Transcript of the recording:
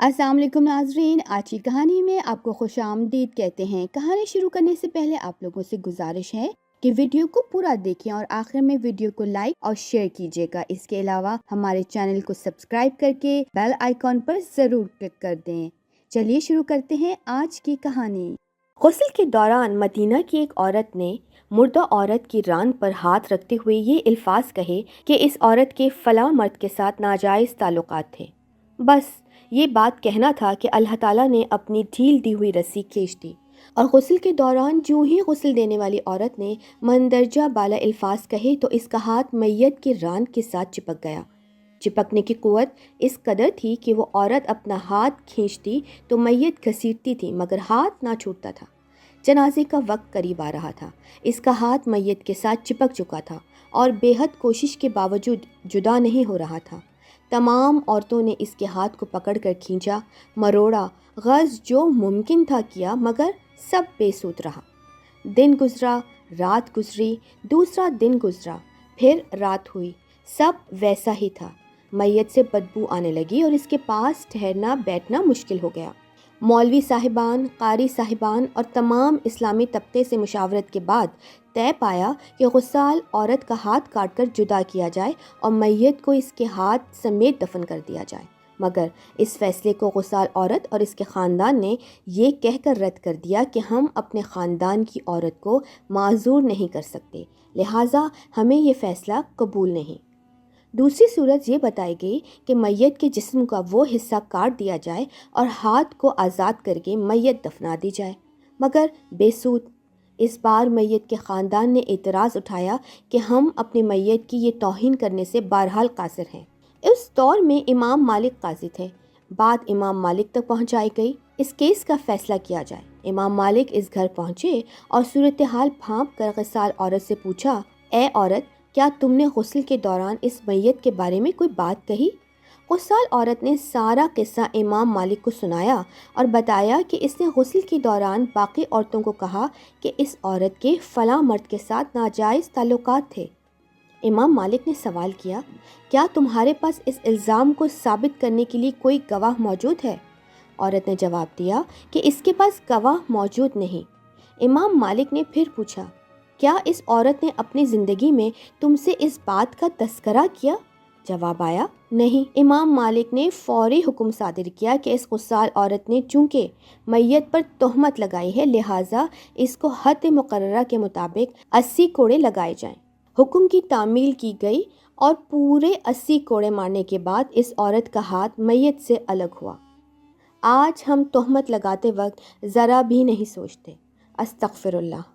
अस्सलाम वालेकुम नाजरीन, आज की कहानी में आपको खुश आमदीद कहते हैं। कहानी शुरू करने से पहले आप लोगों से गुजारिश है कि वीडियो को पूरा देखें और आखिर में वीडियो को लाइक और शेयर कीजिएगा। इसके अलावा हमारे चैनल को सब्सक्राइब करके बेल आइकॉन पर ज़रूर क्लिक कर दें। चलिए शुरू करते हैं आज की कहानी। गुस्ल के दौरान मदीना की एक औरत ने मुर्दा औरत की रान पर हाथ रखते हुए ये अल्फाज कहे कि इस औरत के फला मर्द के साथ नाजायज़ ताल्लुकात थे। बस ये बात कहना था कि अल्लाह ताला ने अपनी ढील दी हुई रस्सी खींच दी और गुस्ल के दौरान जो ही गुस्ल देने वाली औरत ने मंदरजा बाला अल्फाज कहे तो इसका हाथ मैयत की रान के साथ चिपक गया। चिपकने की कुव्वत इस कदर थी कि वो औरत अपना हाथ खींचती तो मैयत घसीटती थी मगर हाथ ना छूटता था। जनाजे का वक्त करीब आ रहा था। इसका हाथ मैयत के साथ चिपक चुका था और बेहद कोशिश के बावजूद जुदा नहीं हो रहा था। तमाम औरतों ने इसके हाथ को पकड़कर खींचा, मरोड़ा, गज़ जो मुमकिन था किया मगर सब बेसूद रहा। दिन गुजरा, रात गुजरी, दूसरा दिन गुजरा, फिर रात हुई, सब वैसा ही था। मैयत से बदबू आने लगी और इसके पास ठहरना बैठना मुश्किल हो गया। मौलवी साहिबान, कारी साहिबान और तमाम इस्लामी तबके से मुशावरत के बाद तय पाया कि गुस्साल औरत का हाथ काटकर जुदा किया जाए और मैयत को इसके हाथ समेत दफन कर दिया जाए। मगर इस फैसले को गुस्साल औरत और इसके ख़ानदान ने ये कहकर रद्द कर दिया कि हम अपने ख़ानदान की औरत को माज़ूर नहीं कर सकते, लिहाजा हमें ये फ़ैसला कबूल नहीं। दूसरी सूरत ये बताई गई कि मैयत के जिस्म का वो हिस्सा काट दिया जाए और हाथ को आज़ाद करके मैयत दफना दी जाए, मगर बेसूद। इस बार मैयत के ख़ानदान ने एतराज़ उठाया कि हम अपनी मैयत की ये तौहीन करने से बहरहाल कासिर हैं। उस दौर में इमाम मालिक काजी थे। बात इमाम मालिक तक पहुँचाई गई, इस केस का फ़ैसला किया जाए। इमाम मालिक इस घर पहुँचे और सूरत हाल भांप कर गुस्साल औरत से पूछा, ए औरत, क्या तुमने गुस्ल के दौरान इस मैयत के बारे में कोई बात कही? गुस्साल औरत ने सारा किस्सा इमाम मालिक को सुनाया और बताया कि इसने गुस्ल के दौरान बाकी औरतों को कहा कि इस औरत के फला मर्द के साथ नाजायज़ ताल्लुकात थे। इमाम मालिक ने सवाल किया, क्या तुम्हारे पास इस इल्ज़ाम को साबित करने के लिए कोई गवाह मौजूद है? औरत ने जवाब दिया कि इसके पास गवाह मौजूद नहीं। इमाम मालिक ने फिर पूछा, क्या इस औरत ने अपनी ज़िंदगी में तुमसे इस बात का तस्करा किया? जवाब आया, नहीं। इमाम मालिक ने फ़ौरी हुक्म सादिर किया कि इस गुस्साल औरत ने चूँकि मैयत पर तोहमत लगाई है, लिहाजा इसको हद मुकर्ररा के मुताबिक 80 कोड़े लगाए जाएं। हुक्म की तामील की गई और पूरे 80 कोड़े मारने के बाद इस औरत का हाथ मैयत से अलग हुआ। आज हम तोहमत लगाते वक्त ज़रा भी नहीं सोचते। अस्तग़फ़िरुल्लाह।